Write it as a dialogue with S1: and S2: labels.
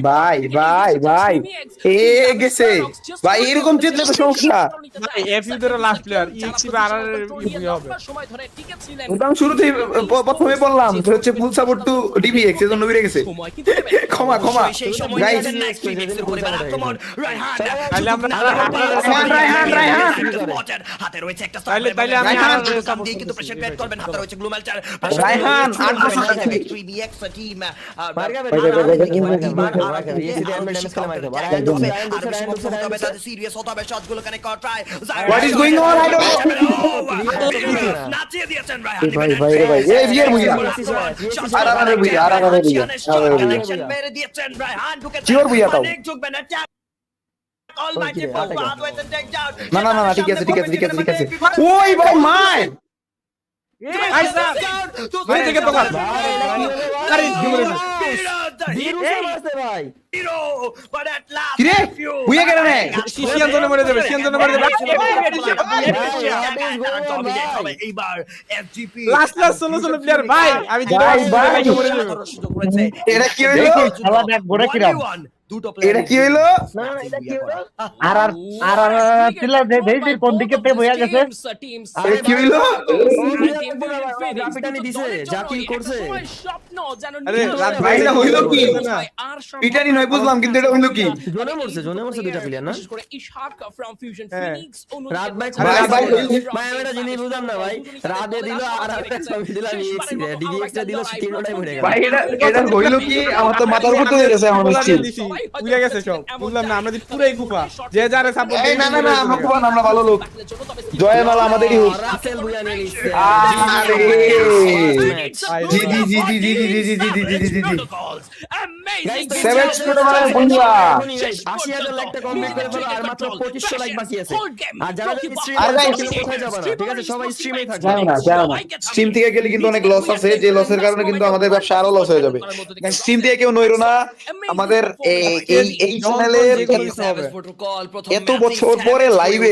S1: ভাই ভাই ভাই এ গেছে ভাই, এরকম জিতলে তো সমস্যা।
S2: এফইউ ধরে লাস্ট প্লেয়ার ইএক্সি বা আর হবে।
S1: আমি শুরুতেই প্রথমে বললাম যে হচ্ছে ফুল সাপোর্ট টু ডিবিএক্স, এজন্য বেড়ে গেছে। ক্ষমা ক্ষমা গাইস।
S2: তাহলে আমরা
S1: রায়হান রায়হান
S2: তাহলে আমি
S1: রায়হান
S3: কিন্তু প্রেসার ক্রিয়েট করবেন। হাতে রয়েছে গ্লুমালচার,
S1: রায়হান 8 বছর
S3: টিম সিরিয়াস হতে হবে, শটগুলো কানেক্ট করা try.
S1: What is going on? I don't
S3: নাচিয়ে দিয়েছেন
S1: ভাই ভাই রে ভাই, এই বিয়ের বুইয়া আর বুইয়া আর বুইয়া
S3: কানেকশন মেরে দিয়েছেন রায়হান। ঢুকেছে
S1: Sure বুইয়া তাও।
S3: অনেক ঝুঁকবেন না, almighty forward with the take down.
S1: না না না ঠিক আছে ঠিক আছে ঠিক আছে ঠিক আছে। ওই ভাই মাই
S2: আইসা ভাই থেকে তো কাট আরে জুমরে
S1: কিরে বুইয়া কেন রে?
S2: শিয়ান জনে মরে যাবে
S3: এইবার এফজিপি
S2: লাস্ট সোলো প্লেয়ার ভাই আমি
S1: ভাই, ভাই।
S2: মরে যাবে।
S3: সুযোগ রয়েছে।
S1: এটা কি হইলো?
S4: খেলা দেখ গোড়া কিরাম।
S3: দুটো
S1: এটা কি হইলো?
S4: আর ছিল দেশি কোন দিকে তে বইয়া গেছে।
S1: এটা কি হইলো?
S2: আরে রাত
S1: ভাই এটা হইলো কি? পিটানি নয় বুঝলাম, কিন্তু এটা হইলো কি?
S5: জোনে মরছে দুইটা প্লেয়ার না। রাত ভাই
S1: ভাই, ভাই,
S5: ভাই আমি একটা জিনিস বুঝলাম না ভাই, রাতে দিল আর একটা ছবি দিল ইএক্সি ডিভিএক্স দিল তিনটাই মরে গেল।
S1: ভাই এটা হইলো কি? আমার তো মাথার উপর তুলে গেছে আমার মিষ্টি।
S2: বুঝে গেছে সব বুঝলাম না, আমরা পুরাই কুফা যে যারে সাপোর্ট
S1: এই না না না, আমরা খুব আমরা ভালো লোক। জয়মালা আমাদেরই হোক।
S5: রাসেল বুয়া নিয়ে নিচ্ছে।
S1: আরে জি জি জি জি জি জি জি জি জি জি জি জি জি সেভেন স্টুডেন্ট মানে বন্ধুরা
S5: ৮০,০০০ লাইকটা কমপ্লিট করে ফেলো, আর মাত্র ২৫০০ লাইক বাকি আছে। আর যারা স্ট্রিম
S1: আর guys,
S5: কোথায় যাবে না, ঠিক আছে সবাই স্ট্রিমেই থাকবে।
S1: জানো না স্ট্রিম থেকে গেলে কিন্তু অনেক লস আছে, যে লসের কারণে কিন্তু আমাদের ব্যবসা আরো লস হয়ে যাবে। স্ট্রিম থেকে কেউ নইরো না। আমাদের এই চ্যানেলে এত বছর পরে লাইভে